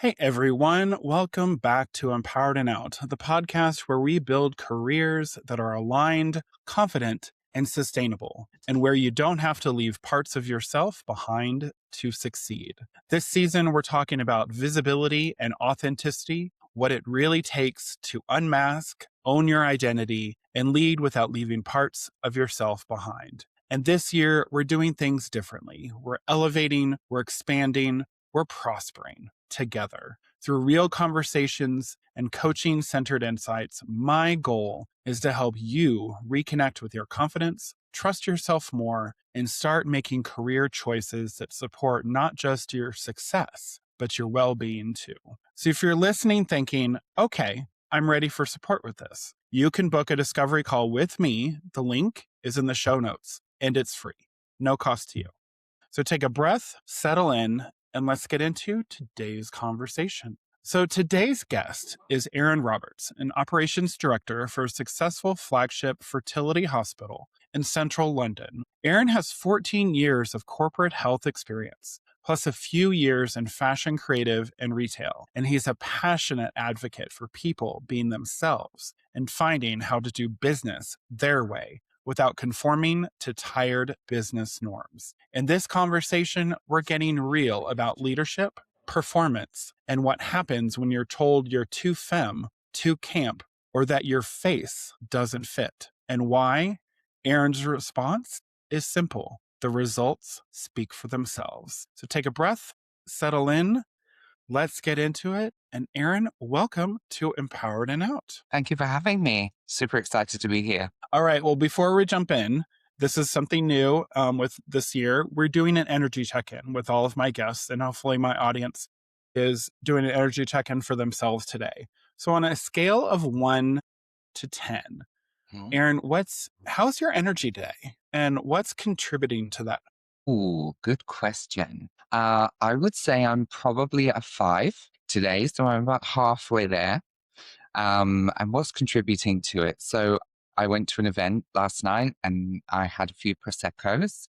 Hey everyone, welcome back to Empowered and Out, the podcast where we build careers that are aligned, confident, and sustainable, and where you don't have to leave parts of yourself behind to succeed. This season, we're talking about visibility and authenticity, what it really takes to unmask, own your identity, and lead without leaving parts of yourself behind. And this year, we're doing things differently. We're elevating, we're expanding, we're prospering together. Through real conversations and coaching centered insights, my goal is to help you reconnect with your confidence, trust yourself more, and start making career choices that support not just your success, but your well being too. So if you're listening thinking, okay, I'm ready for support with this, you can book a discovery call with me. The link is in the show notes and it's free, no cost to you. So take a breath, settle in, and let's get into today's conversation. So today's guest is Erin Roberts, an operations director for a successful flagship fertility hospital in central London. Erin has 14 years of corporate health experience, plus a few years in fashion, creative, and retail. And he's a passionate advocate for people being themselves and finding how to do business their way without conforming to tired business norms. In this conversation, we're getting real about leadership, performance, and what happens when you're told you're too femme, too camp, or that your face doesn't fit, and why. Erin's response is simple. The results speak for themselves. So take a breath, settle in, let's get into it. And Erin, welcome to Empowered and Out. Thank you for having me. Super excited to be here. All right. Well, before we jump in, this is something new with this year. We're doing an energy check-in with all of my guests, and hopefully my audience is doing an energy check-in for themselves today. So on a scale of 1 to 10, Erin, how's your energy today? And what's contributing to that? Ooh, good question. I would say I'm probably a 5 today, so I'm about halfway there. And what's contributing to it? So I went to an event last night and I had a few Prosecco's.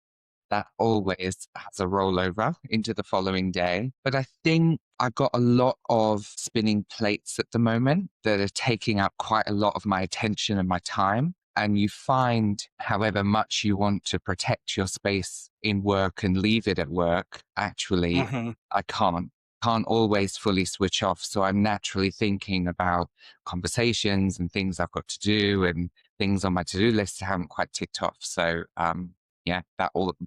That always has a rollover into the following day. But I think I've got a lot of spinning plates at the moment that are taking up quite a lot of my attention and my time. And you find, however much you want to protect your space in work and leave it at work, actually, I can't always fully switch off. So I'm naturally thinking about conversations and things I've got to do and things on my to-do list I haven't quite ticked off. So yeah,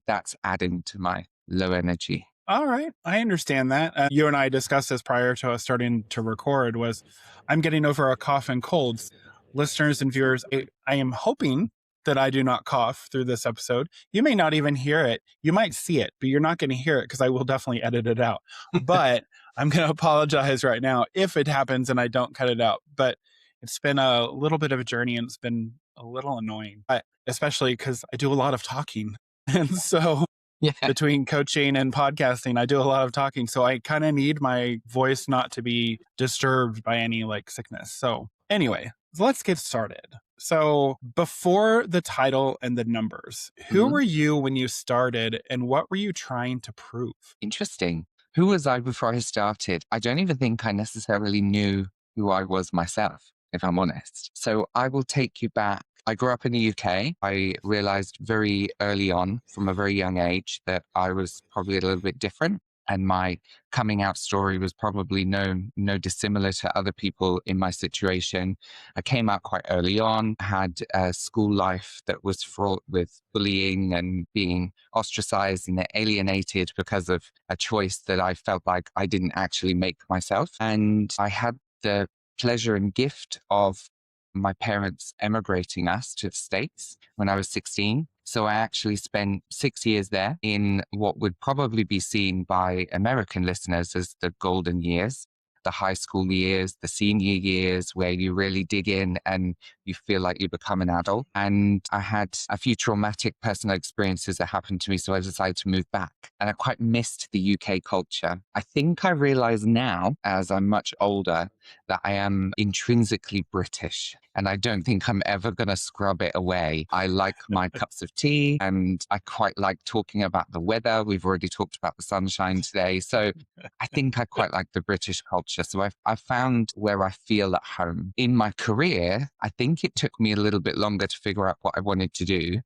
that's adding to my low energy. All right. I understand that. You and I discussed this prior to us starting to record was I'm getting over a cough and colds. Listeners and viewers, I am hoping that I do not cough through this episode. You may not even hear it. You might see it, but you're not going to hear it because I will definitely edit it out. But I'm going to apologize right now if it happens and I don't cut it out. But it's been a little bit of a journey and it's been a little annoying, especially because I do a lot of talking. And so Yeah. between coaching and podcasting, I do a lot of talking. So I kind of need my voice not to be disturbed by any sickness. So anyway, let's get started. So before the title and the numbers, who were you when you started and what were you trying to prove? Interesting. Who was I before I started? I don't even think I necessarily knew who I was myself, if I'm honest. So I will take you back. I grew up in the UK. I realized very early on, from a very young age, that I was probably a little bit different. And my coming out story was probably no dissimilar to other people in my situation. I came out quite early on, had a school life that was fraught with bullying and being ostracized and alienated because of a choice that I felt like I didn't actually make myself. And I had the pleasure and gift of my parents emigrating us to the States when I was 16. So I actually spent 6 years there in what would probably be seen by American listeners as the golden years. the high school years, the senior years, where you really dig in and you feel like you become an adult. And I had a few traumatic personal experiences that happened to me, so I decided to move back. And I quite missed the UK culture. I think I realize now, as I'm much older, that I am intrinsically British. And I don't think I'm ever going to scrub it away. I like my cups of tea and I quite like talking about the weather. We've already talked about the sunshine today. So I think I quite like the British culture. So I've found where I feel at home. In my career, I think it took me a little bit longer to figure out what I wanted to do.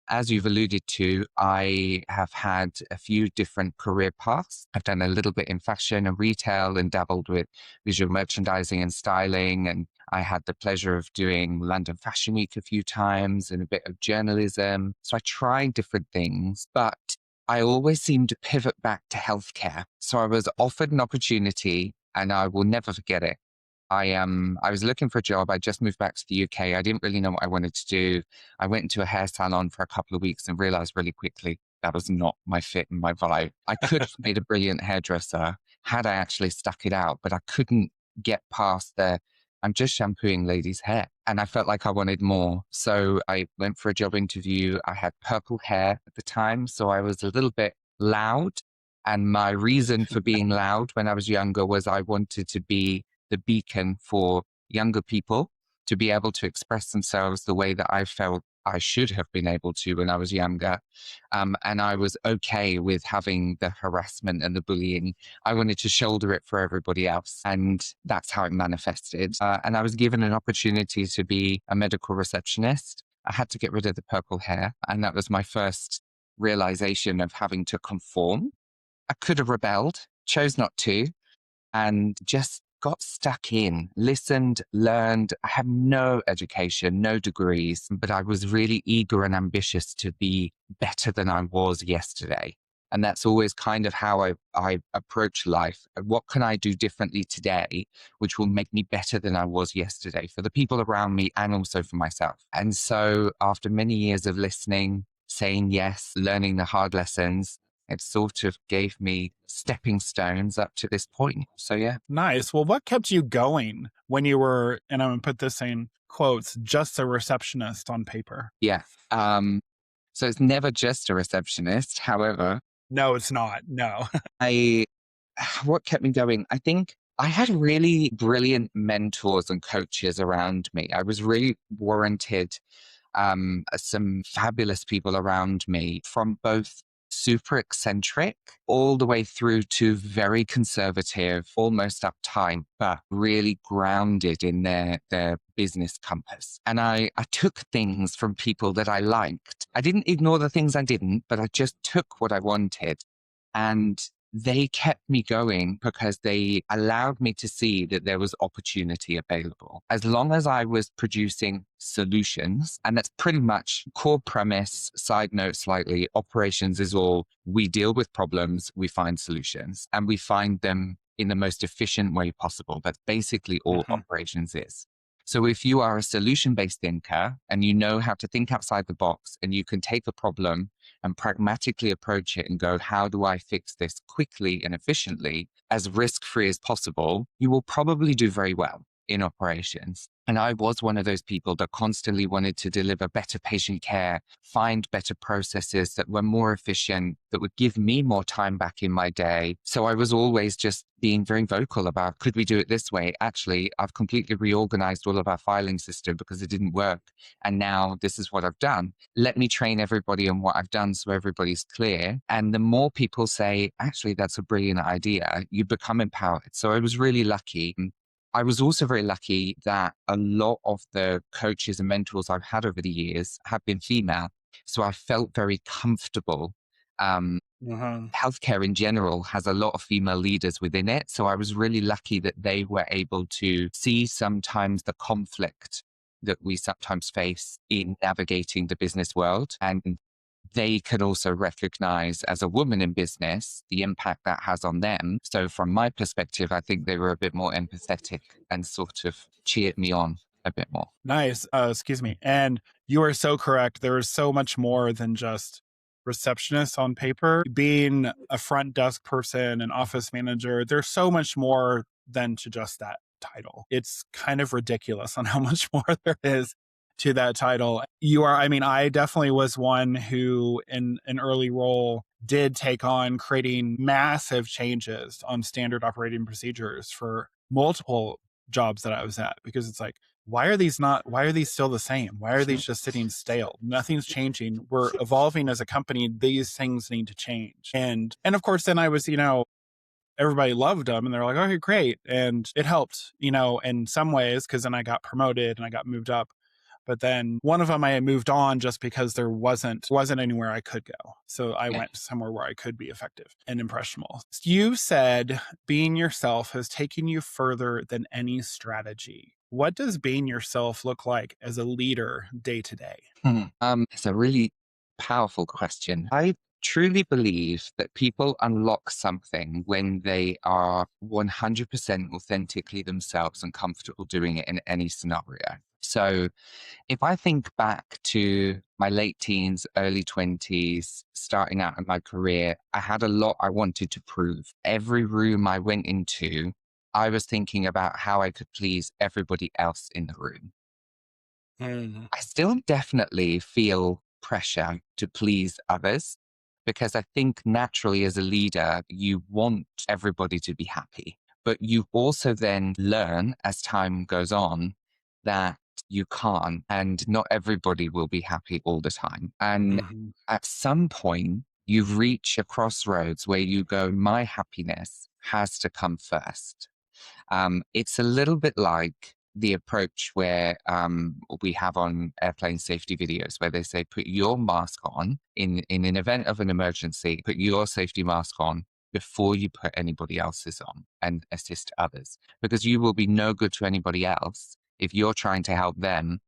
As you've alluded to, I have had a few different career paths. I've done a little bit in fashion and retail and dabbled with visual merchandising and styling. And I had the pleasure of doing London Fashion Week a few times and a bit of journalism. So I tried different things, but I always seemed to pivot back to healthcare. So I was offered an opportunity and I will never forget it. I was looking for a job. I just moved back to the UK. I didn't really know what I wanted to do. I went into a hair salon for a couple of weeks and realized really quickly that was not my fit and my vibe. I could have made a brilliant hairdresser had I actually stuck it out, but I couldn't get past the I'm just shampooing ladies' hair. And I felt like I wanted more. So I went for a job interview. I had purple hair at the time, so I was a little bit loud. And my reason for being loud when I was younger was I wanted to be the beacon for younger people to be able to express themselves the way that I felt I should have been able to when I was younger. And I was okay with having the harassment and the bullying. I wanted to shoulder it for everybody else. And that's how it manifested. And I was given an opportunity to be a medical receptionist. I had to get rid of the purple hair. And that was my first realization of having to conform. I could have rebelled, chose not to, and just got stuck in, listened, learned. I had no education, no degrees, but I was really eager and ambitious to be better than I was yesterday. And that's always kind of how I approach life. What can I do differently today, which will make me better than I was yesterday for the people around me and also for myself? And so after many years of listening, saying yes, learning the hard lessons, it sort of gave me stepping stones up to this point. So, yeah. Nice. Well, what kept you going when you were, and I'm going to put this in quotes, just a receptionist on paper? Yeah. So it's never just a receptionist. However, No, it's not. No. I, what kept me going? I think I had really brilliant mentors and coaches around me. I was really warranted some fabulous people around me from both super eccentric all the way through to very conservative, almost uptight, but really grounded in their business compass. And I took things from people that I liked. I didn't ignore the things I didn't, but I just took what I wanted. And they kept me going because they allowed me to see that there was opportunity available. As long as I was producing solutions, and that's pretty much core premise, side note slightly, operations is all we deal with problems, we find solutions, and we find them in the most efficient way possible. That's basically all operations is. So if you are a solution-based thinker and you know how to think outside the box and you can take a problem and pragmatically approach it and go, how do I fix this quickly and efficiently, as risk-free as possible, you will probably do very well in operations. And I was one of those people that constantly wanted to deliver better patient care, find better processes that were more efficient, that would give me more time back in my day. So I was always just being very vocal about, could we do it this way? Actually, I've completely reorganized all of our filing system because it didn't work. And now this is what I've done. Let me train everybody on what I've done so everybody's clear. And the more people say, actually, that's a brilliant idea, you become empowered. So I was really lucky. I was also very lucky that a lot of the coaches and mentors I've had over the years have been female. So I felt very comfortable. Healthcare in general has a lot of female leaders within it. So I was really lucky that they were able to see sometimes the conflict that we sometimes face in navigating the business world. And they could also recognize as a woman in business the impact that has on them. So from my perspective, I think they were a bit more empathetic and sort of cheered me on a bit more. Nice. Excuse me. And you are so correct. There is so much more than just receptionist on paper. Being a front desk person, an office manager, there's so much more than to just that title. It's kind of ridiculous on how much more there is to that title. You are, I mean, I definitely was one who in an early role did take on creating massive changes on standard operating procedures for multiple jobs that I was at, because it's like, why are these still the same? Why are these just sitting stale? Nothing's changing. We're evolving as a company. These things need to change. And of course, then I was, everybody loved them and they're like, okay, great. And it helped, in some ways, because then I got promoted and I got moved up. But then one of them I had moved on just because there wasn't anywhere I could go. So I went somewhere where I could be effective and impressionable. You said being yourself has taken you further than any strategy. What does being yourself look like as a leader day to day? It's a really powerful question. I truly believe that people unlock something when they are 100% authentically themselves and comfortable doing it in any scenario. So if I think back to my late teens, early 20s, starting out in my career, I had a lot I wanted to prove. Every room I went into, I was thinking about how I could please everybody else in the room. I still definitely feel pressure to please others because I think naturally as a leader, you want everybody to be happy. But you also then learn as time goes on that you can't, and not everybody will be happy all the time. And Mhm. at some point, you reach a crossroads where you go, my happiness has to come first. It's a little bit like the approach where we have on airplane safety videos, where they say, put your mask on in an event of an emergency, put your safety mask on before you put anybody else's on and assist others, because you will be no good to anybody else if you're trying to help them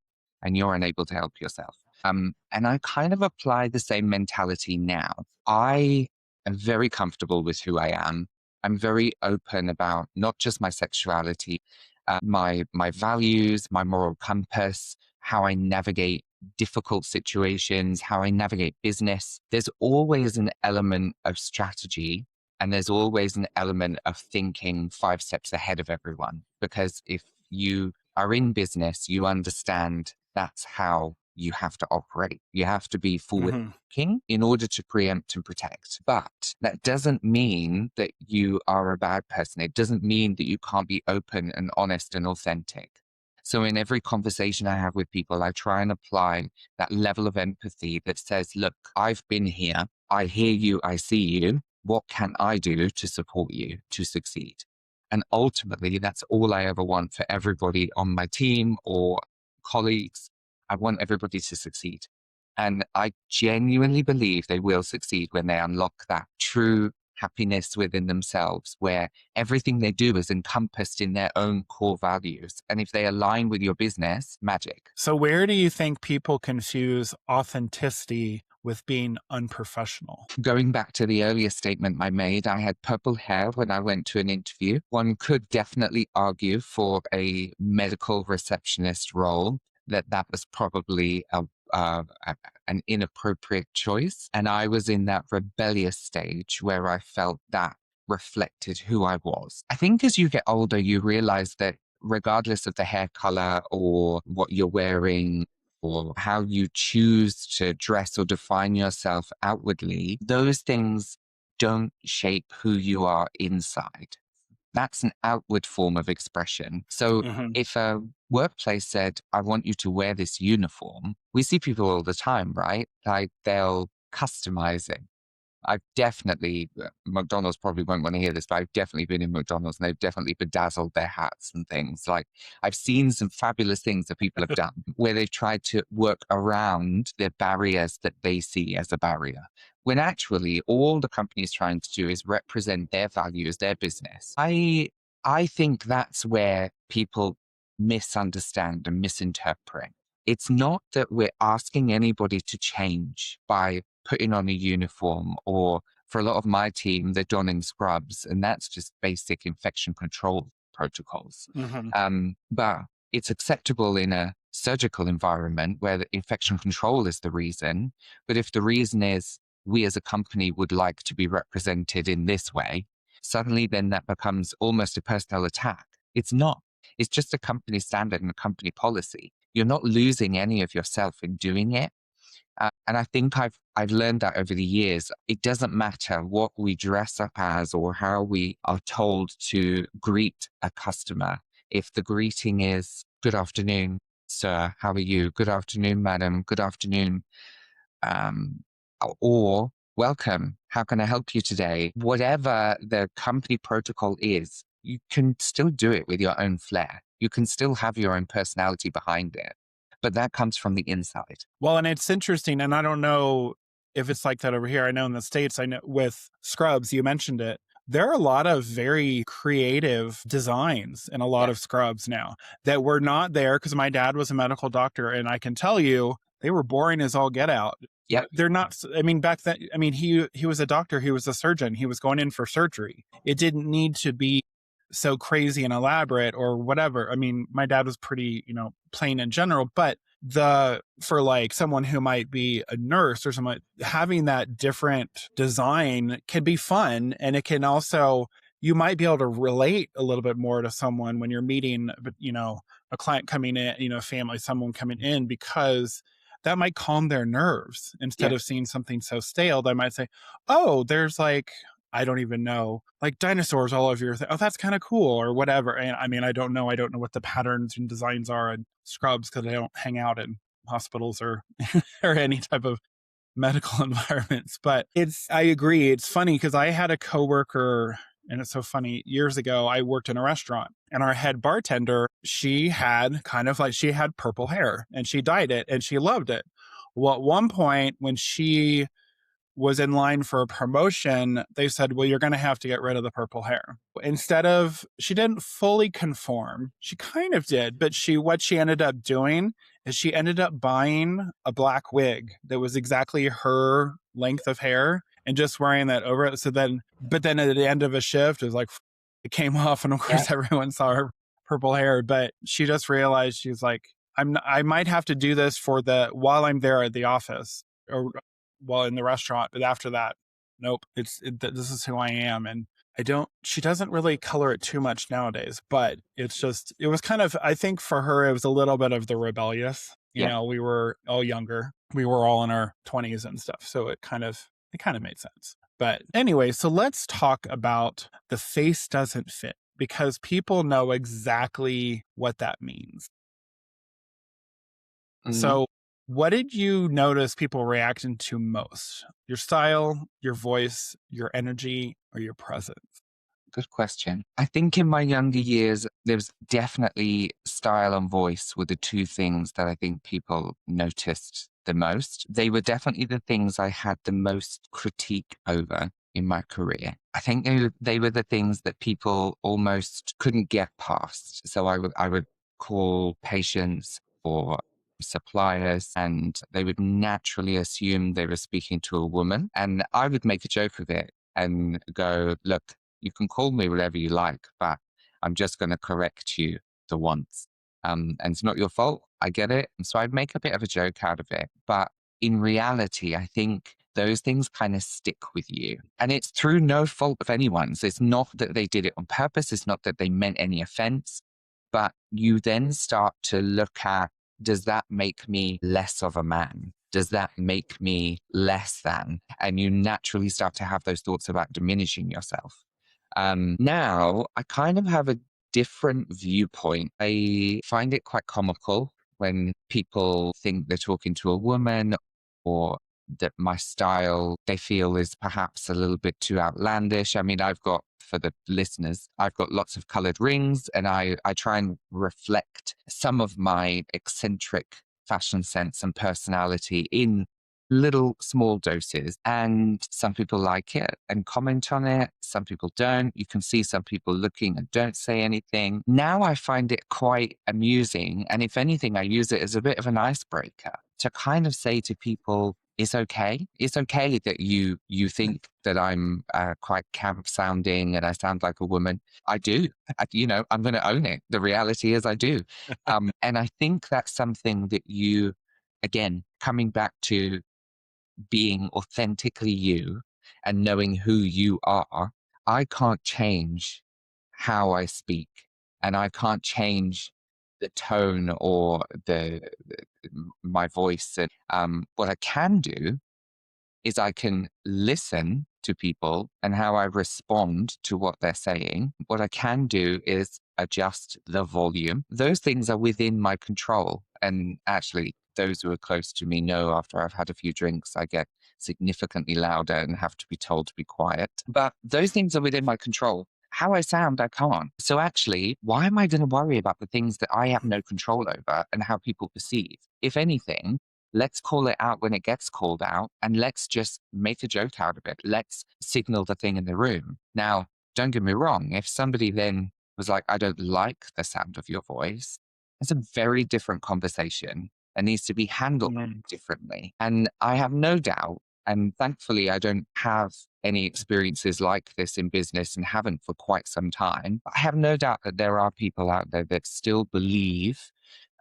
and you're unable to help yourself. And I kind of apply the same mentality now. I am very comfortable with who I am. I'm very open about not just my sexuality, my values, my moral compass, how I navigate difficult situations, how I navigate business. There's always an element of strategy and there's always an element of thinking 5 steps ahead of everyone. Because if you are in business, you understand that's how you have to operate. You have to be forward Mhm. thinking in order to preempt and protect. But that doesn't mean that you are a bad person. It doesn't mean that you can't be open and honest and authentic. So in every conversation I have with people, I try and apply that level of empathy that says, look, I've been here. I hear you. I see you. What can I do to support you to succeed? And ultimately, that's all I ever want for everybody on my team or colleagues. I want everybody to succeed. And I genuinely believe they will succeed when they unlock that true happiness within themselves, where everything they do is encompassed in their own core values. And if they align with your business, magic. So, where do you think people confuse authenticity with being unprofessional? Going back to the earlier statement I made, I had purple hair when I went to an interview. One could definitely argue for a medical receptionist role that was probably an inappropriate choice. And I was in that rebellious stage where I felt that reflected who I was. I think as you get older, you realize that regardless of the hair color or what you're wearing, or how you choose to dress or define yourself outwardly, those things don't shape who you are inside. That's an outward form of expression. So Mhm. if a workplace said, I want you to wear this uniform, we see people all the time, right? Like they'll customize it. I've definitely, McDonald's probably won't want to hear this, but I've definitely been in McDonald's and they've definitely bedazzled their hats and things. Like I've seen some fabulous things that people have done where they've tried to work around the barriers that they see as a barrier. When actually all the company's trying to do is represent their values, their business. I think that's where people misunderstand and misinterpret. It's not that we're asking anybody to change by putting on a uniform, or for a lot of my team, they're donning scrubs, and that's just basic infection control protocols. Mhm. But it's acceptable in a surgical environment where the infection control is the reason. But if the reason is we as a company would like to be represented in this way, suddenly then that becomes almost a personal attack. It's not. It's just a company standard and a company policy. You're not losing any of yourself in doing it. And I think I've learned that over the years. It doesn't matter what we dress up as or how we are told to greet a customer. If the greeting is "Good afternoon, sir. How are you? Good afternoon, madam. Good afternoon." Um, or "Welcome. How can I help you today?" Whatever the company protocol is, you can still do it with your own flair. You can still have your own personality behind it. But that comes from the inside. Well, and it's interesting, and I don't know if it's like that over here. I know in the States, I know with scrubs, you mentioned it. There are a lot of very creative designs in a lot Yeah. of scrubs now that were not there because my dad was a medical doctor, and I can tell you they were boring as all get out. Yep. They're not. I mean, back then, I mean, he was a doctor. He was a surgeon. He was going in for surgery. It didn't need to be so crazy and elaborate or whatever. I mean, my dad was pretty, plain in general, but the for like someone who might be a nurse or someone, having that different design can be fun, and it can also, you might be able to relate a little bit more to someone when you're meeting, a client coming in, family, someone coming in, because that might calm their nerves instead Yeah. of seeing something so stale. They might say, oh, there's like, I don't even know, like dinosaurs all over your thing. Oh, that's kind of cool or whatever. And I mean, I don't know. I don't know what the patterns and designs are in scrubs because I don't hang out in hospitals or or any type of medical environments. But I agree. It's funny because I had a coworker, and it's so funny. Years ago, I worked in a restaurant, and our head bartender, she had purple hair, and she dyed it, and she loved it. Well, at one point when she was in line for a promotion, they said, well, you're going to have to get rid of the purple hair. Instead of, she didn't fully conform. She kind of did, but what she ended up doing is she ended up buying a black wig that was exactly her length of hair and just wearing that over it. But then at the end of a shift, it was like, it came off. And of Yeah. course, everyone saw her purple hair, but she just realized she's like, I might have to do this while I'm there at the office, or while in the restaurant, but after that, nope, this is who I am. And she doesn't really color it too much nowadays, but it was kind of, I think for her, it was a little bit of the rebellious, Yeah. we were all younger. We were all in our 20s and stuff. So it kind of made sense. But anyway, so let's talk about the face doesn't fit, because people know exactly what that means. Mhm. So, what did you notice people reacting to most? Your style, your voice, your energy, or your presence? Good question. I think in my younger years, there was definitely style and voice were the two things that I think people noticed the most. They were definitely the things I had the most critique over in my career. I think they were the things that people almost couldn't get past. So I would call patients or suppliers, and they would naturally assume they were speaking to a woman. And I would make a joke of it and go, look, you can call me whatever you like, but I'm just going to correct you the once. And it's not your fault. I get it. And so I'd make a bit of a joke out of it. But in reality, I think those things kind of stick with you. And it's through no fault of anyone's. It's not that they did it on purpose. It's not that they meant any offense. But you then start to look at, does that make me less of a man? Does that make me less than? And you naturally start to have those thoughts about diminishing yourself. Now, I kind of have a different viewpoint. I find it quite comical when people think they're talking to a woman, or that my style they feel is perhaps a little bit too outlandish. I mean, for the listeners, I've got lots of colored rings, and I try and reflect some of my eccentric fashion sense and personality in little small doses. And some people like it and comment on it. Some people don't. You can see some people looking and don't say anything. Now I find it quite amusing. And if anything, I use it as a bit of an icebreaker to kind of say to people, it's okay. It's okay that you think that I'm quite camp sounding and I sound like a woman. I do. I'm going to own it. The reality is I do. And I think that's something that again, coming back to being authentically you and knowing who you are, I can't change how I speak, and I can't change the tone or my voice. And what I can do is I can listen to people and how I respond to what they're saying. What I can do is adjust the volume. Those things are within my control. And actually, those who are close to me know after I've had a few drinks, I get significantly louder and have to be told to be quiet. But those things are within my control. How I sound, I can't. So actually, why am I going to worry about the things that I have no control over and how people perceive? If anything, let's call it out when it gets called out, and let's just make a joke out of it. Let's signal the thing in the room. Now, don't get me wrong. If somebody then was like, I don't like the sound of your voice, it's a very different conversation and needs to be handled Mm. differently. And I have no doubt, and thankfully, I don't have any experiences like this in business and haven't for quite some time. I have no doubt that there are people out there that still believe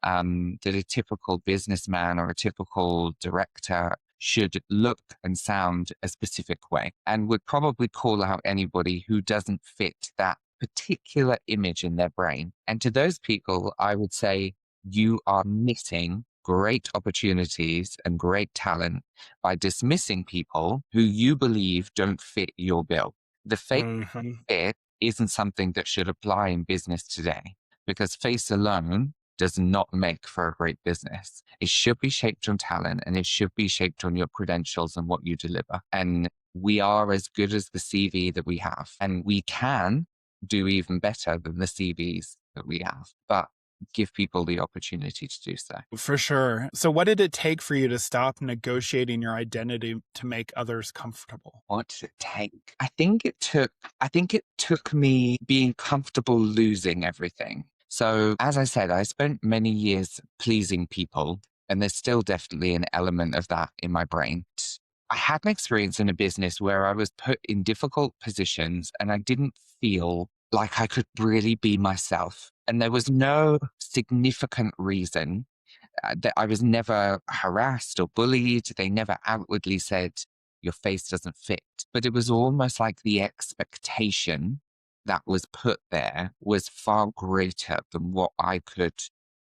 that a typical businessman or a typical director should look and sound a specific way, and would probably call out anybody who doesn't fit that particular image in their brain. And to those people, I would say you are missing great opportunities and great talent by dismissing people who you believe don't fit your bill. The fake Mhm. fit isn't something that should apply in business today, because face alone does not make for a great business. It should be shaped on talent, and it should be shaped on your credentials and what you deliver. And we are as good as the CV that we have, and we can do even better than the CVs that we have, but give people the opportunity to do so. For sure. So, what did it take for you to stop negotiating your identity to make others comfortable? What did it take? I think it took me being comfortable losing everything. So, as I said, I spent many years pleasing people, and there's still definitely an element of that in my brain. I had an experience in a business where I was put in difficult positions and I didn't feel like I could really be myself. And there was no significant reason that I was never harassed or bullied. They never outwardly said, your face doesn't fit. But it was almost like the expectation that was put there was far greater than what I could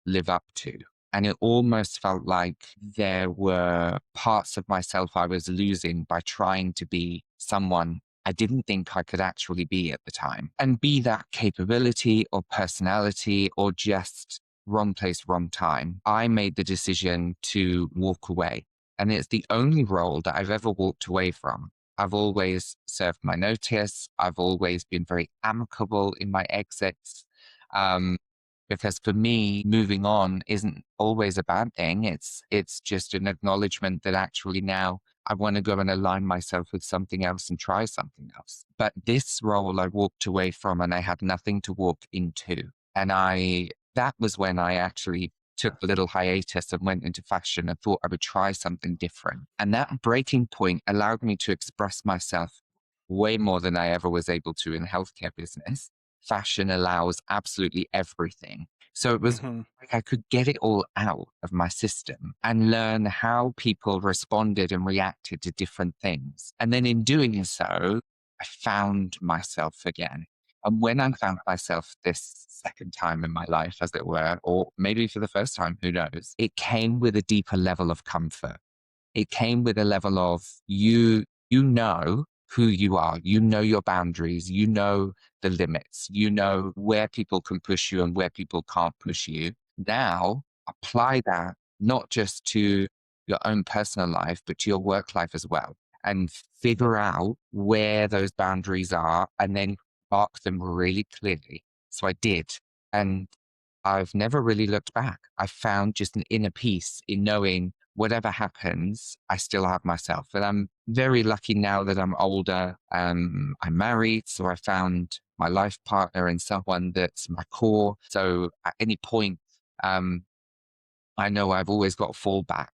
live up to. And it almost felt like there were parts of myself I was losing by trying to be someone I didn't think I could actually be at the time. And be that capability or personality or just wrong place, wrong time. I made the decision to walk away. And it's the only role that I've ever walked away from. I've always served my notice. I've always been very amicable in my exits. Um, because for me, moving on isn't always a bad thing. It's just an acknowledgement that actually now I want to go and align myself with something else and try something else. But this role I walked away from and I had nothing to walk into. And that was when I actually took a little hiatus and went into fashion and thought I would try something different. And that breaking point allowed me to express myself way more than I ever was able to in healthcare business. Fashion allows absolutely everything. So it was Mhm. like I could get it all out of my system and learn how people responded and reacted to different things. And then in doing so, I found myself again. And when I found myself this second time in my life, as it were, or maybe for the first time, who knows, it came with a deeper level of comfort. It came with a level of you know who you are, you know your boundaries, you know the limits, you know where people can push you and where people can't push you. Now apply that not just to your own personal life, but to your work life as well. And figure out where those boundaries are and then mark them really clearly. So I did. And I've never really looked back. I found just an inner peace in knowing whatever happens, I still have myself. And I'm very lucky now that I'm older. I'm married, so I found my life partner and someone that's my core. So at any point, um, I know I've always got a fallback.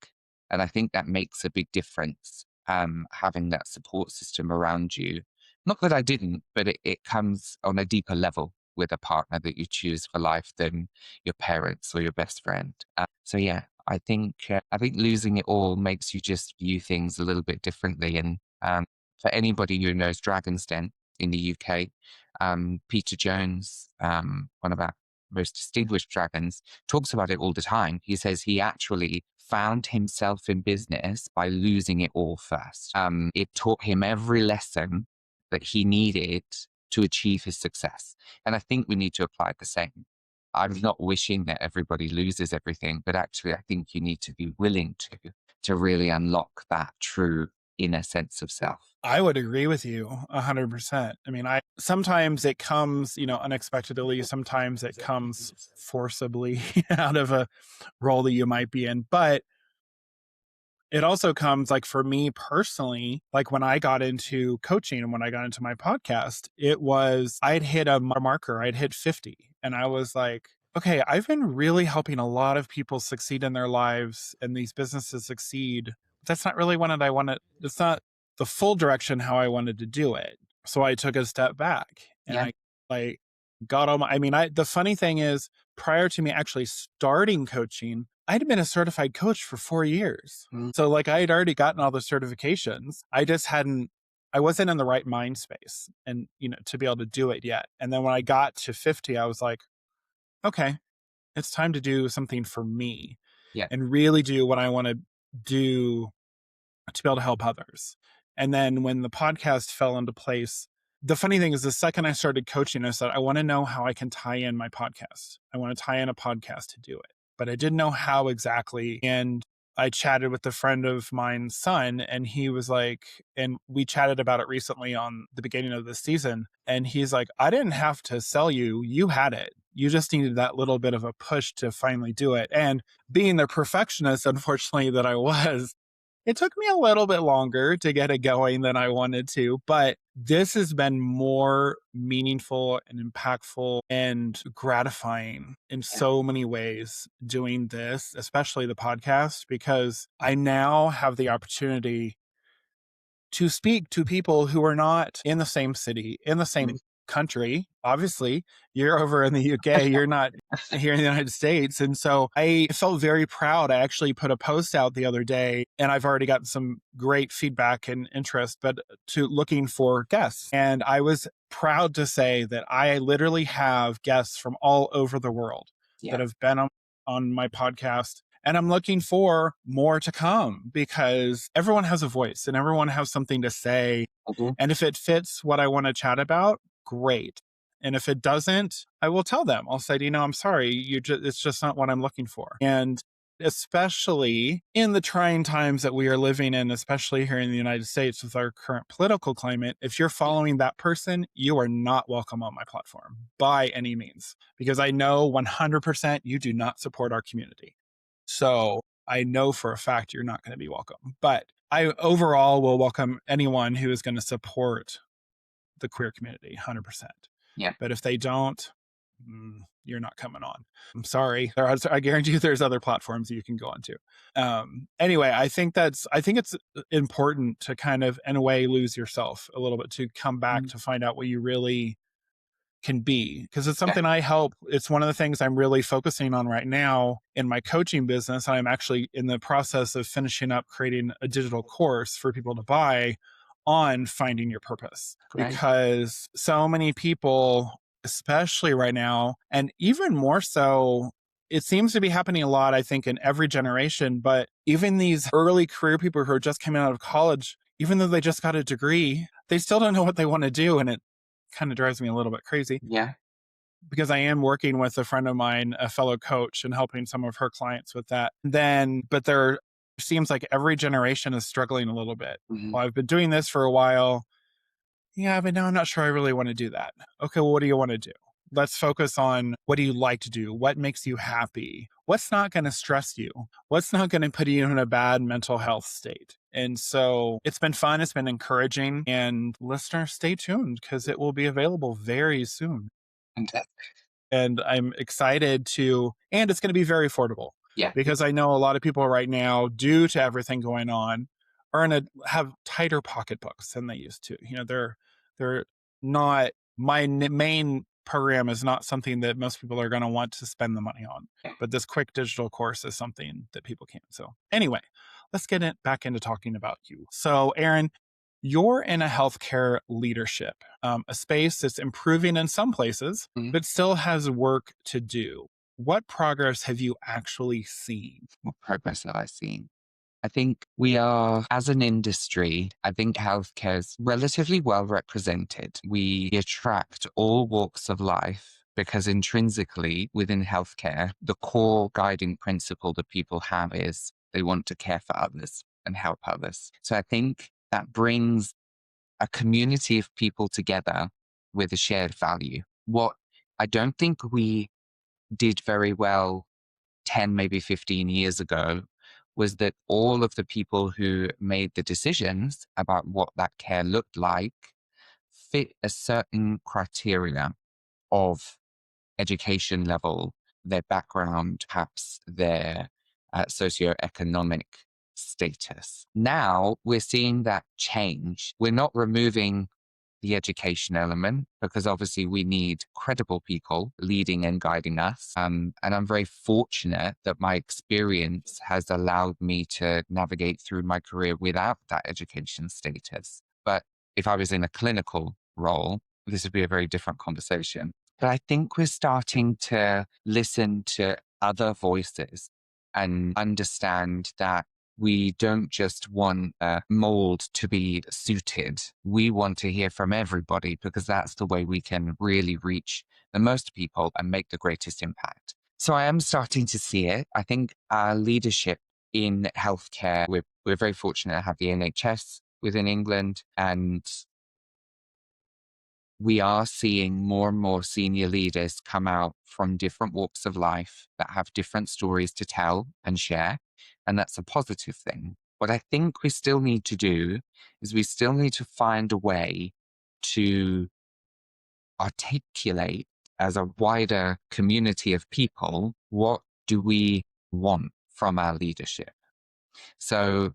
And I think that makes a big difference, having that support system around you. Not that I didn't, but it comes on a deeper level with a partner that you choose for life than your parents or your best friend. So yeah, I think losing it all makes you just view things a little bit differently. And for anybody who knows Dragon's Den, in the UK. Peter Jones, one of our most distinguished dragons, talks about it all the time. He says he actually found himself in business by losing it all first. It taught him every lesson that he needed to achieve his success. And I think we need to apply the same. I'm not wishing that everybody loses everything, but actually I think you need to be willing to really unlock that true inner sense of self. I would agree with you 100%. I mean, sometimes it comes, unexpectedly. Sometimes it comes forcibly out of a role that you might be in. But it also comes, like, for me personally, like when I got into coaching and when I got into my podcast, I'd hit a marker. I'd hit 50. And I was like, okay, I've been really helping a lot of people succeed in their lives and these businesses succeed. That's not really what I wanted. It's not the full direction how I wanted to do it. So I took a step back and Yeah. I like got all the funny thing is, prior to me actually starting coaching, I'd been a certified coach for 4 years. So like I had already gotten all the certifications. I wasn't in the right mind space and, to be able to do it yet. And then when I got to 50, I was like, okay, it's time to do something for me Yeah. and really do what I want to do to be able to help others. And then when the podcast fell into place, the funny thing is, the second I started coaching, I said, I want to know how I can tie in my podcast. I want to tie in a podcast to do it, but I didn't know how exactly. And I chatted with a friend of mine's son, and he was like, and we chatted about it recently on the beginning of this season. And he's like, I didn't have to sell you. You had it. You just needed that little bit of a push to finally do it. And being the perfectionist, unfortunately, that I was, it took me a little bit longer to get it going than I wanted to, but this has been more meaningful and impactful and gratifying in so many ways doing this, especially the podcast, because I now have the opportunity to speak to people who are not in the same city, in the same country. Obviously, you're over in the UK, you're not here in the United States. And so I felt very proud. I actually put a post out the other day, and I've already gotten some great feedback and interest, but to looking for guests. And I was proud to say that I literally have guests from all over the world that have been on my podcast. And I'm looking for more to come because everyone has a voice and everyone has something to say. And if it fits what I want to chat about, great. And if it doesn't, I will tell them. I'll say, I'm sorry, it's just not what I'm looking for. And especially in the trying times that we are living in, especially here in the United States with our current political climate, if you're following that person, you are not welcome on my platform by any means, because I know 100% you do not support our community. So I know for a fact you're not going to be welcome. But I overall will welcome anyone who is going to support the queer community 100%. Yeah. But if they don't, you're not coming on. I'm sorry. I guarantee you there's other platforms that you can go on to. Anyway, I think it's important to kind of, in a way, lose yourself a little bit, to come back to find out what you really can be, because it's something I help. It's one of the things I'm really focusing on right now in my coaching business. I'm actually in the process of finishing up creating a digital course for people to buy on finding your purpose, because so many people, especially right now, and even more so, it seems to be happening a lot, I think, in every generation, but even these early career people who are just coming out of college, even though they just got a degree, they still don't know what they want to do. And it kind of drives me a little bit crazy. Yeah. Because I am working with a friend of mine, a fellow coach, and helping some of her clients with that. But there seems like every generation is struggling a little bit. Well, I've been doing this for a while. Yeah, but now I'm not sure I really want to do that. Okay, well, what do you want to do? Let's focus on, what do you like to do? What makes you happy? What's not going to stress you? What's not going to put you in a bad mental health state? And so it's been fun. It's been encouraging. And listeners, stay tuned, because it will be available very soon. And I'm excited and it's going to be very affordable. Yeah. Because I know a lot of people right now, due to everything going on, have tighter pocketbooks than they used to. They're not, my main program is not something that most people are going to want to spend the money on. But this quick digital course is something that people can. So anyway, let's get back into talking about you. So Aaron, You're in a healthcare leadership, a space that's improving in some places, Mm. but still has work to do. What progress have you actually seen? What progress have I seen? I think we are, as an industry, I think healthcare is relatively well represented. We attract all walks of life because intrinsically within healthcare, the core guiding principle that people have is they want to care for others and help others. So I think that brings a community of people together with a shared value. What I don't think we did very well 10, maybe 15 years ago was that all of the people who made the decisions about what that care looked like fit a certain criteria of education level, their background, perhaps their socioeconomic status. Now we're seeing that change. We're not removing the education element because obviously we need credible people leading and guiding us. And I'm very fortunate that my experience has allowed me to navigate through my career without that education status. But if I was in a clinical role, this would be a very different conversation. But I think we're starting to listen to other voices and understand that we don't just want a mold to be suited. We want to hear from everybody because that's the way we can really reach the most people and make the greatest impact. So I am starting to see it. I think our leadership in healthcare, we're very fortunate to have the NHS within England, and we are seeing more and more senior leaders come out from different walks of life that have different stories to tell and share. And that's a positive thing. What I think we still need to do is we still need to find a way to articulate as a wider community of people, what do we want from our leadership? So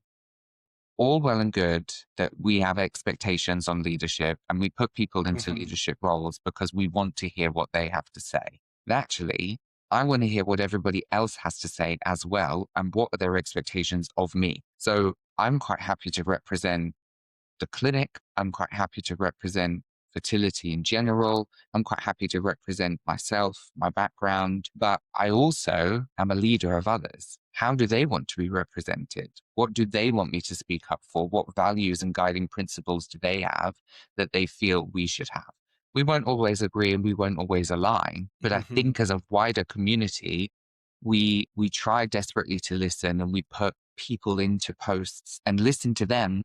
all well and good that we have expectations on leadership and we put people into Mhm. leadership roles because we want to hear what they have to say. But actually, I want to hear what everybody else has to say as well and what are their expectations of me. So I'm quite happy to represent the clinic. I'm quite happy to represent fertility in general. I'm quite happy to represent myself, my background, but I also am a leader of others. How do they want to be represented? What do they want me to speak up for? What values and guiding principles do they have that they feel we should have? We won't always agree and we won't always align, but I Mhm. think as a wider community, we try desperately to listen and we put people into posts and listen to them,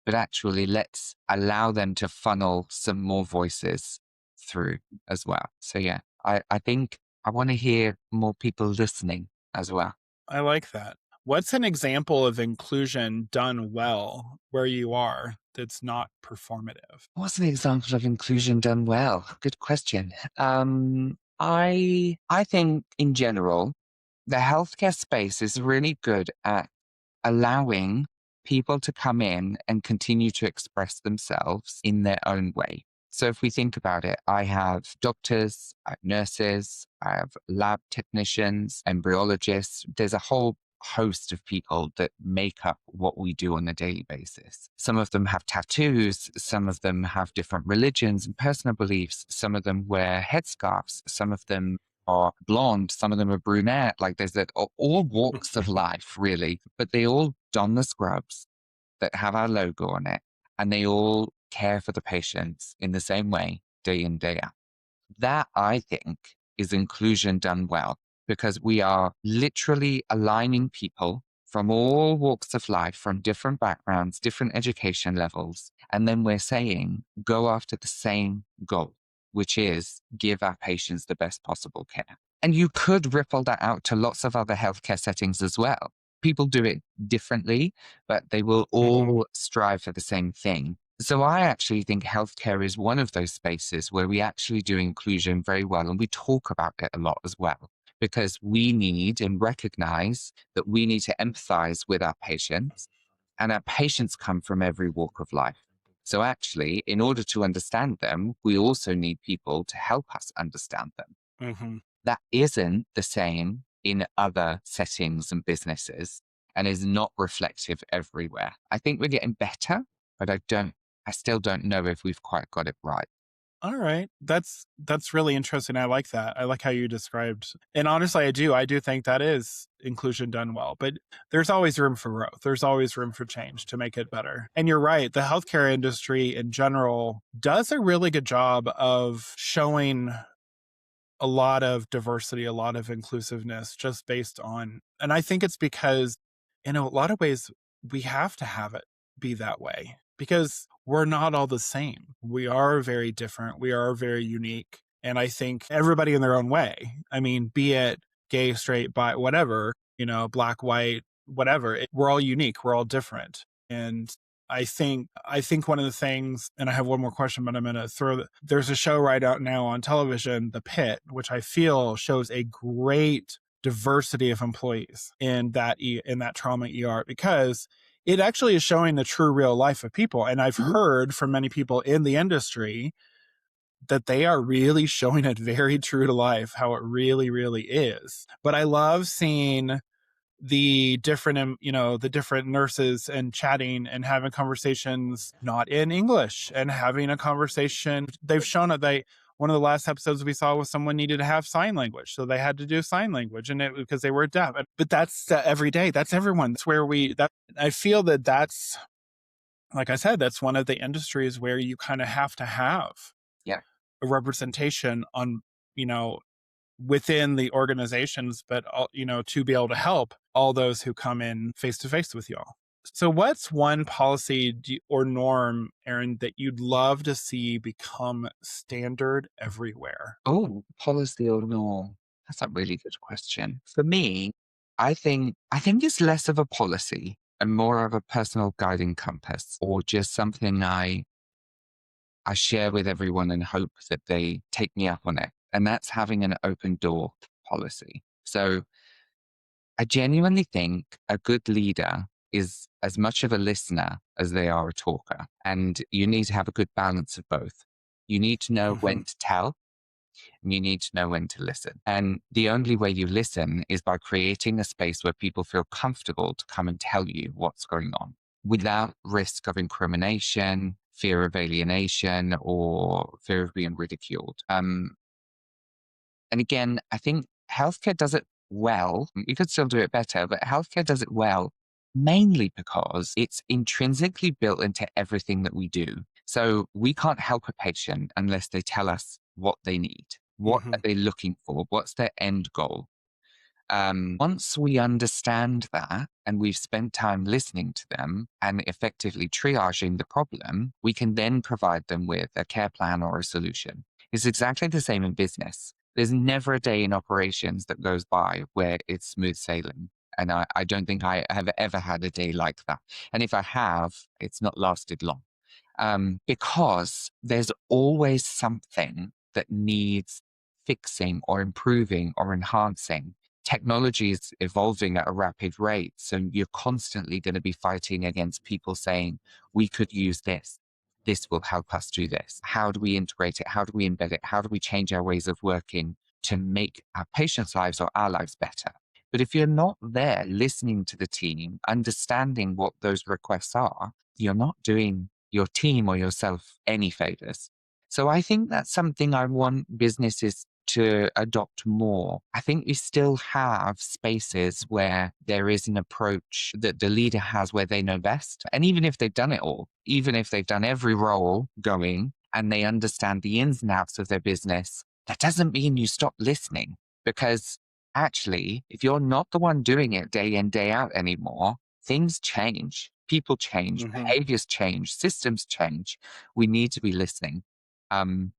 but actually let's allow them to funnel some more voices through as well. So yeah, I think I want to hear more people listening as well. I like that. What's an example of inclusion done well where you are that's not performative? What's an example of inclusion done well? Good question. I think in general, the healthcare space is really good at allowing people to come in and continue to express themselves in their own way. So if we think about it, I have doctors, I have nurses, I have lab technicians, embryologists. There's a whole host of people that make up what we do on a daily basis. Some of them have tattoos, some of them have different religions and personal beliefs, some of them wear headscarves, some of them are blonde, some of them are brunette. Like there's that all walks of life, really, but they all don the scrubs that have our logo on it, and they all care for the patients in the same way, day in, day out. That, I think, is inclusion done well because we are literally aligning people from all walks of life, from different backgrounds, different education levels. And then we're saying, go after the same goal, which is give our patients the best possible care. And you could ripple that out to lots of other healthcare settings as well. People do it differently, but they will Mhm. all strive for the same thing. So I actually think healthcare is one of those spaces where we actually do inclusion very well. And we talk about it a lot as well, because we need and recognize that we need to empathize with our patients, and our patients come from every walk of life. So actually, in order to understand them, we also need people to help us understand them. Mhm. That isn't the same in other settings and businesses and is not reflective everywhere. I think we're getting better, but I don't I still don't know if we've quite got it right. All right. That's really interesting. I like that. I like how you described. And honestly, I do think that is inclusion done well. But there's always room for growth. There's always room for change to make it better. And you're right, the healthcare industry in general does a really good job of showing a lot of diversity, a lot of inclusiveness just based on, and I think it's because in a lot of ways we have to have it be that way because we're not all the same. We are very different. We are very unique. And I think everybody in their own way, I mean, be it gay, straight, bi, whatever, black, white, whatever, we're all unique. We're all different. And I think one of the things, and I have one more question, but I'm going to there's a show right out now on television, The Pit, which I feel shows a great diversity of employees in that trauma ER because it actually is showing the true real life of people. And I've heard from many people in the industry that they are really showing it very true to life, how it really, really is. But I love seeing the different nurses and chatting and having conversations not in English and having a conversation. They've shown that one of the last episodes we saw was someone needed to have sign language, so they had to do sign language, and it because they were deaf. But that's every day. That's everyone. That's where I feel that's, like I said, that's one of the industries where you kind of have to have Yeah. a representation on, within the organizations, but to be able to help all those who come in face to face with y'all. So what's one policy or norm, Erin, that you'd love to see become standard everywhere? Oh, policy or norm? That's a really good question. For me, I think it's less of a policy and more of a personal guiding compass, or just something I share with everyone and hope that they take me up on it. And that's having an open door policy. So I genuinely think a good leader is as much of a listener as they are a talker. And you need to have a good balance of both. You need to know Mm-hmm. when to tell and you need to know when to listen. And the only way you listen is by creating a space where people feel comfortable to come and tell you what's going on without risk of incrimination, fear of alienation, or fear of being ridiculed. And again, I think healthcare does it well. You could still do it better, but healthcare does it well mainly because it's intrinsically built into everything that we do. So we can't help a patient unless they tell us what they need. What Mm-hmm. are they looking for? What's their end goal? Once we understand that and we've spent time listening to them and effectively triaging the problem, we can then provide them with a care plan or a solution. It's exactly the same in business. There's never a day in operations that goes by where it's smooth sailing. And I don't think I have ever had a day like that. And if I have, it's not lasted long. Because there's always something that needs fixing or improving or enhancing. Technology is evolving at a rapid rate. So you're constantly going to be fighting against people saying, we could use this. This will help us do this. How do we integrate it? How do we embed it? How do we change our ways of working to make our patients' lives or our lives better? But if you're not there listening to the team, understanding what those requests are, you're not doing your team or yourself any favors. So I think that's something I want businesses to adopt more. I think we still have spaces where there is an approach that the leader has where they know best. And even if they've done it all, even if they've done every role going and they understand the ins and outs of their business, that doesn't mean you stop listening. Because actually, if you're not the one doing it day in, day out anymore, things change. People change, Mm-hmm. behaviors change, systems change. We need to be listening. Um,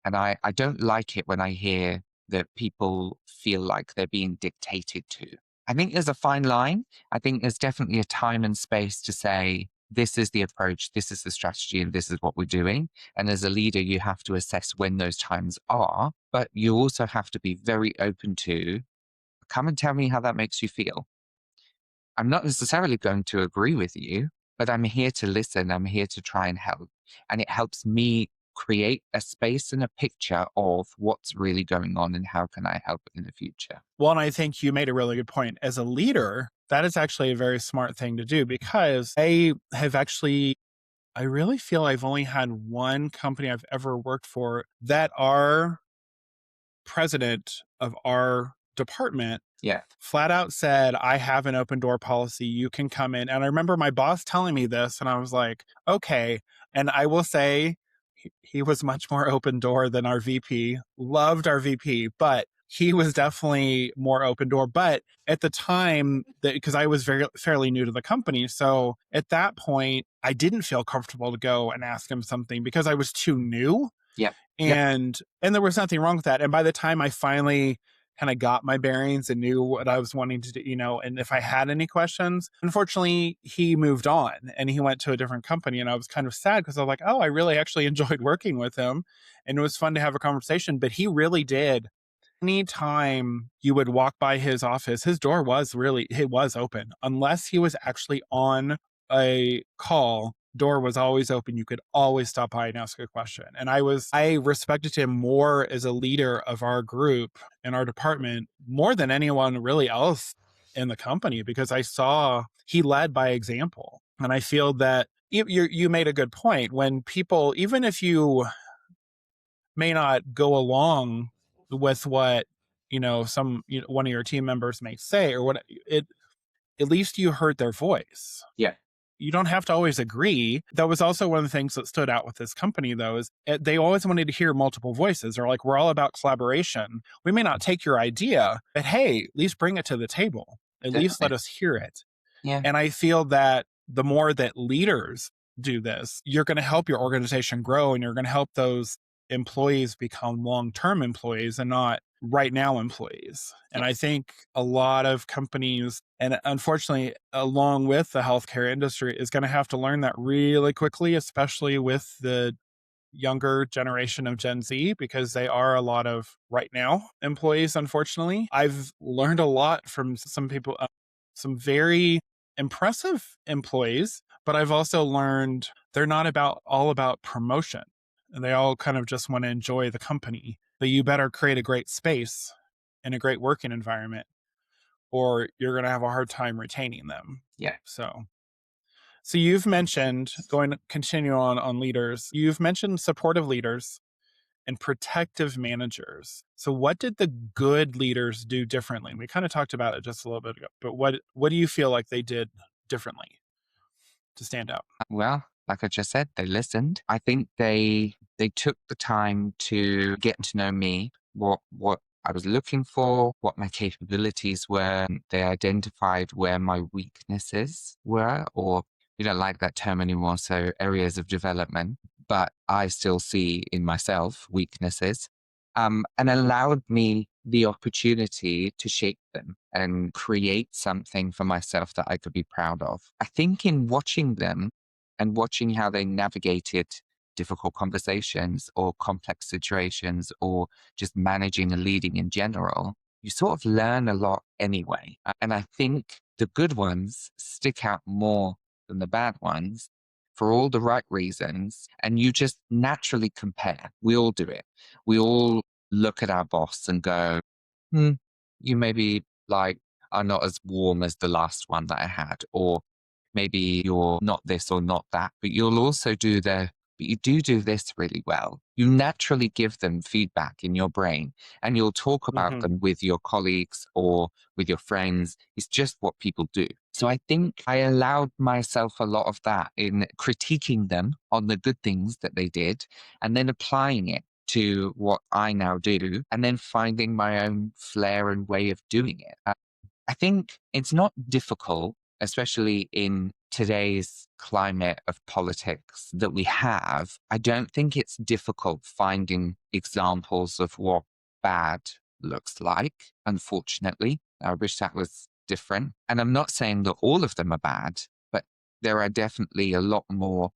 and I don't like it when I hear that people feel like they're being dictated to. I think there's a fine line. I think there's definitely a time and space to say, this is the approach, this is the strategy, and this is what we're doing. And as a leader, you have to assess when those times are, but you also have to be very open to come and tell me how that makes you feel. I'm not necessarily going to agree with you, but I'm here to listen. I'm here to try and help. And it helps me create a space and a picture of what's really going on and how can I help in the future. Well, and I think you made a really good point. As a leader, that is actually a very smart thing to do because I have actually I really feel I've only had one company I've ever worked for that our president of our department Yeah. flat out said, I have an open door policy. You can come in. And I remember my boss telling me this, and I was like, okay. And I will say, he was much more open door than our VP. Loved our VP, but he was definitely more open door. But at the time, because I was very fairly new to the company, so at that point, I didn't feel comfortable to go and ask him something because I was too new. Yeah. Yeah. And there was nothing wrong with that. And by the time I finally kind of got my bearings and knew what I was wanting to do, and if I had any questions, unfortunately, he moved on and he went to a different company. And I was kind of sad because I was like, oh, I really actually enjoyed working with him. And it was fun to have a conversation. But he really did. Anytime you would walk by his office, his door was really, it was open. Unless he was actually on a call, door was always open. You could always stop by and ask a question. And I respected him more as a leader of our group and our department more than anyone really else in the company because I saw he led by example. And I feel that you made a good point when people, even if you may not go along with what one of your team members may say or what it at least you heard their voice. Yeah. You don't have to always agree. That was also one of the things that stood out with this company, though, is they always wanted to hear multiple voices. They're like, we're all about collaboration. We may not take your idea, but hey, at least bring it to the table. At least let Definitely. us hear it. Yeah. And I feel that the more that leaders do this, you're going to help your organization grow and you're going to help those employees become long-term employees and not right now employees. And I think a lot of companies, and unfortunately, along with the healthcare industry, is going to have to learn that really quickly, especially with the younger generation of Gen Z, because they are a lot of right now employees, unfortunately. I've learned a lot from some people, some very impressive employees, but I've also learned they're not all about promotion. And they all kind of just want to enjoy the company. But you better create a great space and a great working environment, or you're going to have a hard time retaining them. Yeah. So you've mentioned continue on leaders. You've mentioned supportive leaders and protective managers. So what did the good leaders do differently? We kind of talked about it just a little bit ago, but what do you feel like they did differently to stand out? Well, like I just said, they listened. I think they took the time to get to know me, what I was looking for, what my capabilities were. They identified where my weaknesses were, or we don't like that term anymore, so areas of development, but I still see in myself weaknesses. And allowed me the opportunity to shape them and create something for myself that I could be proud of. I think in watching them and watching how they navigated difficult conversations or complex situations or just managing and leading in general, you sort of learn a lot anyway. And I think the good ones stick out more than the bad ones for all the right reasons. And you just naturally compare. We all do it. We all look at our boss and go, you maybe like are not as warm as the last one that I had, or maybe you're not this or not that, but you'll also but you do this really well. You naturally give them feedback in your brain and you'll talk about Mm-hmm. them with your colleagues or with your friends. It's just what people do. So I think I allowed myself a lot of that in critiquing them on the good things that they did and then applying it to what I now do and then finding my own flair and way of doing it. I think it's not difficult, especially in today's climate of politics that we have. I don't think it's difficult finding examples of what bad looks like, unfortunately. I wish that was different. And I'm not saying that all of them are bad, but there are definitely a lot more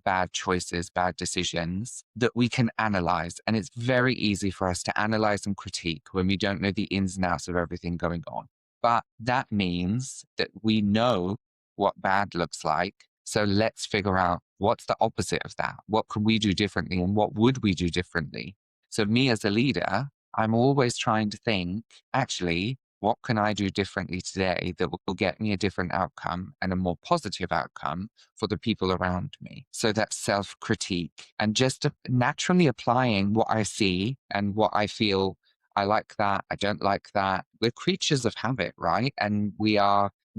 bad choices, bad decisions that we can analyze. And it's very easy for us to analyze and critique when we don't know the ins and outs of everything going on. But that means that we know what bad looks like. So let's figure out what's the opposite of that. What can we do differently and what would we do differently? So me as a leader, I'm always trying to think, actually, what can I do differently today that will get me a different outcome and a more positive outcome for the people around me? So that's self-critique and just naturally applying what I see and what I feel. I like that. I don't like that. We're creatures of habit, right? And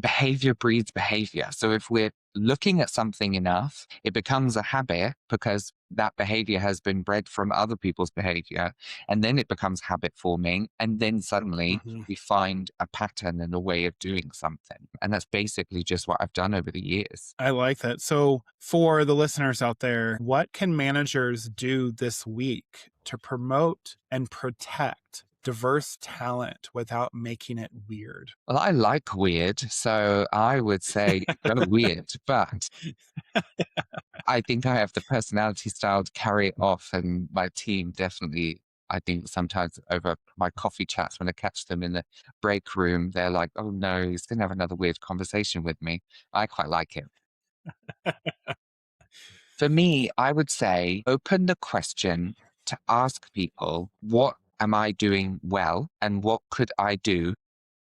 behavior breeds behavior. So if we're looking at something enough, it becomes a habit because that behavior has been bred from other people's behavior. And then it becomes habit forming. And then suddenly Mhm. we find a pattern and a way of doing something. And that's basically just what I've done over the years. I like that. So, for the listeners out there, what can managers do this week to promote and protect diverse talent without making it weird? Well, I like weird. So I would say go weird, but I think I have the personality style to carry it off, and my team definitely. I think sometimes over my coffee chats, when I catch them in the break room, they're like, "Oh no, he's gonna have another weird conversation with me." I quite like it. For me, I would say open the question to ask people, "What am I doing well, and what could I do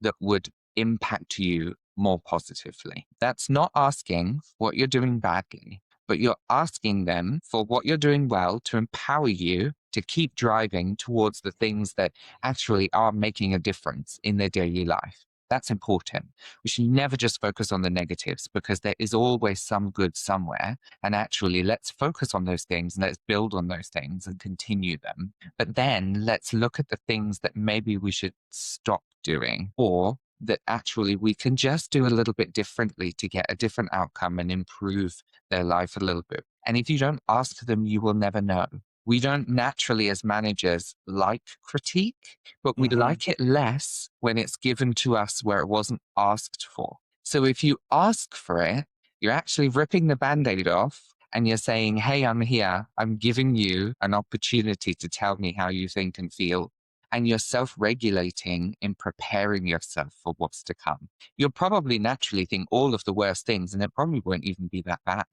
that would impact you more positively?" That's not asking what you're doing badly, but you're asking them for what you're doing well to empower you to keep driving towards the things that actually are making a difference in their daily life. That's important. We should never just focus on the negatives because there is always some good somewhere. And actually, let's focus on those things and let's build on those things and continue them. But then let's look at the things that maybe we should stop doing or that actually we can just do a little bit differently to get a different outcome and improve their life a little bit. And if you don't ask them, you will never know. We don't naturally, as managers, like critique, but we Hmm. like it less when it's given to us where it wasn't asked for. So if you ask for it, you're actually ripping the band aid off and you're saying, "Hey, I'm here. I'm giving you an opportunity to tell me how you think and feel." And you're self regulating in preparing yourself for what's to come. You'll probably naturally think all of the worst things, and it probably won't even be that bad.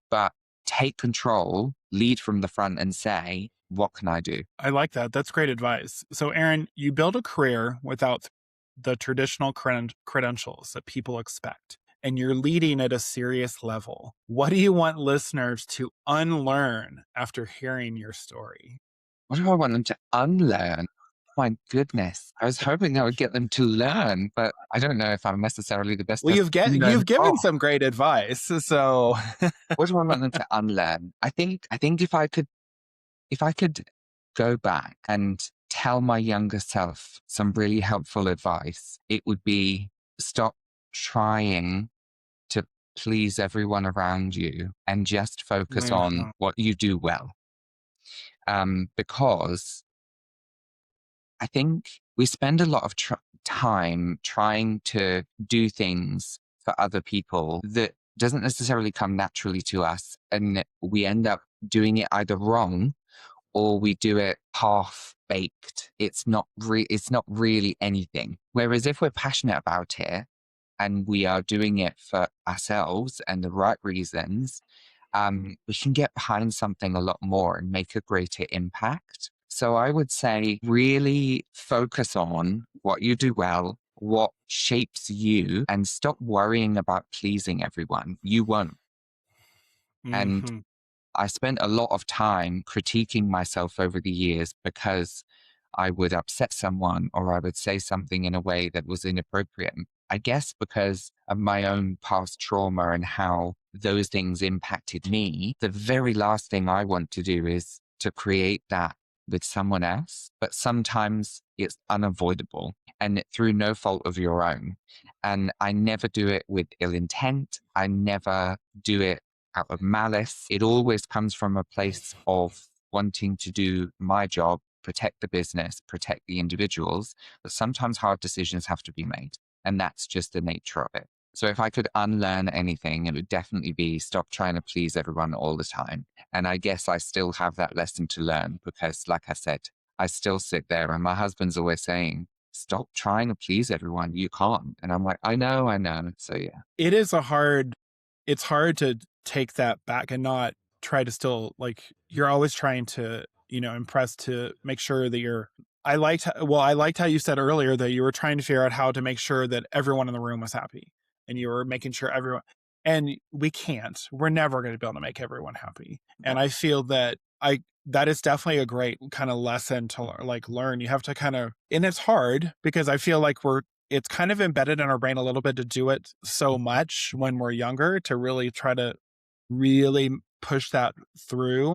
But take control, lead from the front, and say, "What can I do?" I like that. That's great advice. So, Aaron, you build a career without the traditional credentials that people expect, and you're leading at a serious level. What do you want listeners to unlearn after hearing your story? What do I want them to unlearn? My goodness. I was hoping I would get them to learn, but I don't know if I'm necessarily the best Well, person to learn you've given from. some great advice. So, What do I want them to unlearn? I think if I could go back and tell my younger self some really helpful advice, it would be stop trying to please everyone around you and just focus on mhm, what you do well. Because I think we spend a lot of time trying to do things for other people that doesn't necessarily come naturally to us. And we end up doing it either wrong or we do it half baked. It's not really anything. Whereas if we're passionate about it and we are doing it for ourselves and the right reasons, we can get behind something a lot more and make a greater impact. So I would say really focus on what you do well, what shapes you, and stop worrying about pleasing everyone. You won't. And mhm. I spent a lot of time critiquing myself over the years because I would upset someone or I would say something in a way that was inappropriate. I guess because of my own past trauma and how those things impacted me, the very last thing I want to do is to create that with someone else. But sometimes it's unavoidable and through no fault of your own. And I never do it with ill intent. I never do it out of malice. It always comes from a place of wanting to do my job, protect the business, protect the individuals. But sometimes hard decisions have to be made. And that's just the nature of it. So if I could unlearn anything, it would definitely be stop trying to please everyone all the time. And I guess I still have that lesson to learn because, like I said, I still sit there and my husband's always saying, "Stop trying to please everyone. You can't." And I'm like, I know, I know. So yeah. It is it's hard to take that back and not try to still, like, you're always trying to, impress, to make sure that you're I liked how you said earlier that you were trying to figure out how to make sure that everyone in the room was happy, and you were making sure everyone, and we can't. We're never going to be able to make everyone happy. And I feel that that is definitely a great kind of lesson to like learn. You have to kind of, and it's hard because I feel like it's kind of embedded in our brain a little bit to do it so much when we're younger, to really try to really push that through.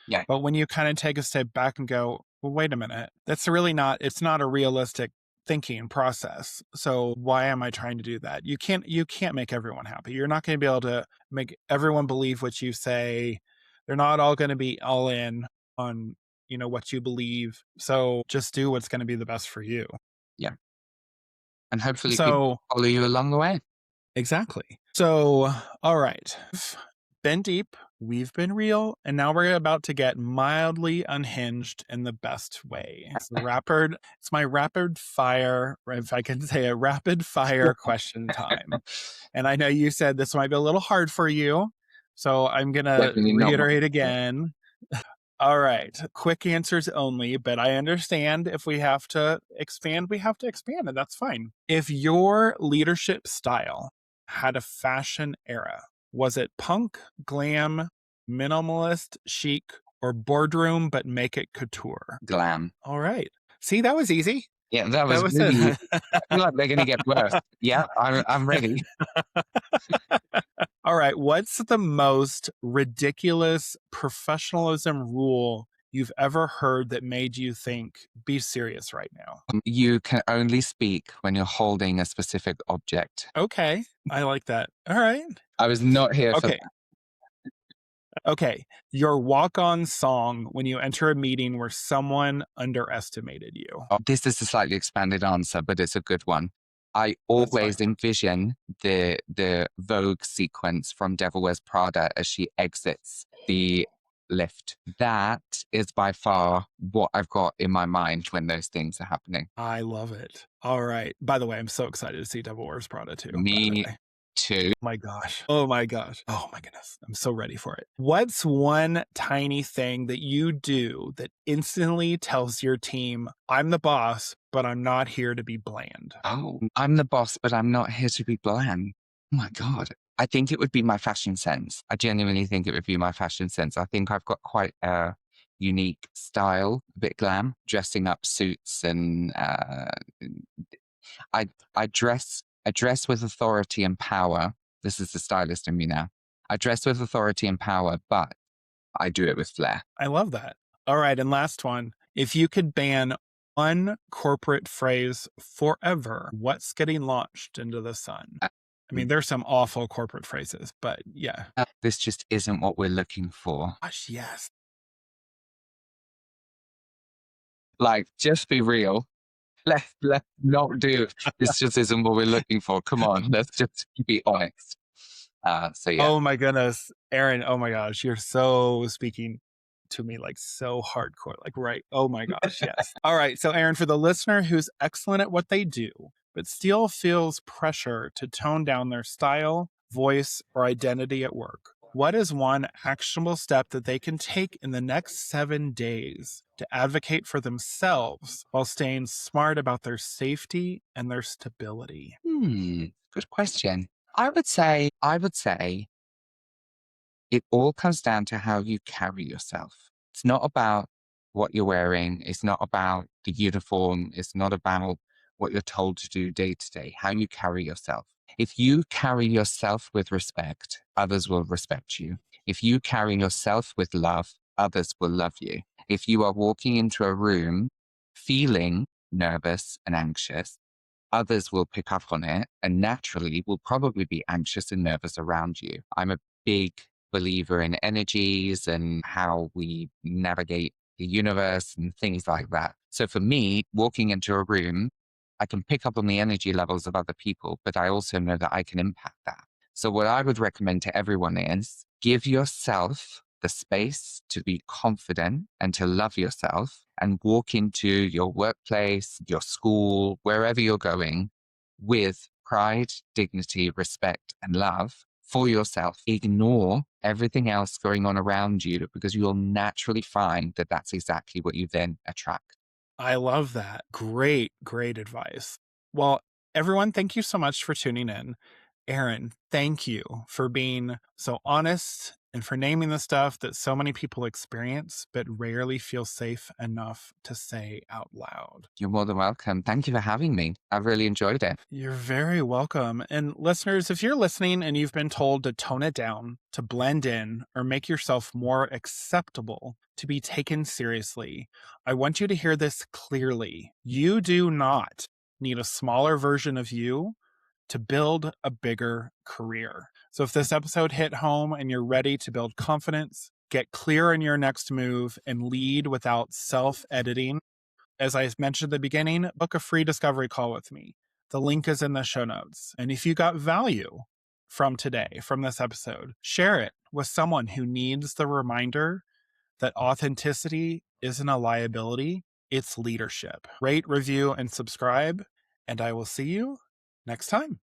Yeah. But when you kind of take a step back and go, well, wait a minute, that's really not, it's not a realistic thinking process. So why am I trying to do that? You can't make everyone happy. You're not going to be able to make everyone believe what you say. They're not all going to be all in on, what you believe. So just do what's going to be the best for you. Yeah. And hopefully people So follow you along the way. exactly. So, all right. Been deep, we've been real, and now we're about to get mildly unhinged in the best way. It's my rapid fire, if I can say a rapid fire question time. And I know you said this might be a little hard for you, so I'm going to Definitely not reiterate again. All right. Quick answers only, but I understand if we have to expand, we have to expand, and that's fine. If your leadership style had a fashion era, was it punk, glam, minimalist, chic, or boardroom, but make it couture? glam. All right. See, that was easy. Yeah, that That was was really. it. I feel like they're going to get worse. Yeah, I'm ready. All right. What's the most ridiculous professionalism rule you've ever heard that made you think, be serious right now? You can only speak when you're holding a specific object. Okay. I like that. All right. I was not here for Okay. Okay. Your walk on song when you enter a meeting where someone underestimated you. that. This is a slightly expanded answer, but it's a good one. I That's fine. always envision the Vogue sequence from Devil Wears Prada as she exits the lift. That is by far what I've got in my mind when those things are happening. I love it. All right. By the way, I'm so excited to see Devil Wears Prada too. By the Me way. too. My gosh. Oh my gosh. Oh my goodness. I'm so ready for it. What's one tiny thing that you do that instantly tells your team, I'm the boss, but I'm not here to be bland? Oh, I'm the boss, but I'm not here to be bland. Oh my God. I think it would be my fashion sense. I genuinely think it would be my fashion sense. I think I've got quite a unique style, a bit glam, dressing up suits, and I I dress with authority and power. This is the stylist in me now. I dress with authority and power, but I do it with flair. I love that. All right. And last one. If you could ban one corporate phrase forever, what's getting launched into the sun? I mean, there's some awful corporate phrases, but yeah. This just isn't what we're looking for. Gosh, yes. Like, just be real. Let's not do. This just isn't what we're looking for. Come on, let's just be honest. So yeah. Oh my goodness. Aaron, oh my gosh, you're so speaking to me like so hardcore. Like, right. Oh my gosh, yes. All right. So, Aaron, for the listener who's excellent at what they do, but still feels pressure to tone down their style, voice, or identity at work, what is one actionable step that they can take in the next 7 days to advocate for themselves while staying smart about their safety and their stability? Good question. I would say it all comes down to how you carry yourself. It's not about what you're wearing. It's not about the uniform. It's not about what you're told to do day to day, how you carry yourself. If you carry yourself with respect, others will respect you. If you carry yourself with love, others will love you. If you are walking into a room feeling nervous and anxious, others will pick up on it and naturally will probably be anxious and nervous around you. I'm a big believer in energies and how we navigate the universe and things like that. So for me, walking into a room, I can pick up on the energy levels of other people, but I also know that I can impact that. So what I would recommend to everyone is give yourself the space to be confident and to love yourself and walk into your workplace, your school, wherever you're going with pride, dignity, respect, and love for yourself. Ignore everything else going on around you because you'll naturally find that that's exactly what you then attract. I love that. Great, great advice. Well, everyone, thank you so much for tuning in. Erin, thank you for being so honest and for naming the stuff that so many people experience but rarely feel safe enough to say out loud. You're more than welcome. Thank you for having me. I've really enjoyed it. You're very welcome. And listeners, if you're listening and you've been told to tone it down, to blend in, or make yourself more acceptable to be taken seriously, I want you to hear this clearly. You do not need a smaller version of you to build a bigger career. So if this episode hit home and you're ready to build confidence, get clear in your next move, and lead without self editing, as I mentioned at the beginning, book a free discovery call with me. The link is in the show notes. And if you got value from today, from this episode, share it with someone who needs the reminder that authenticity isn't a liability, it's leadership. Rate, review, and subscribe, and I will see you next time.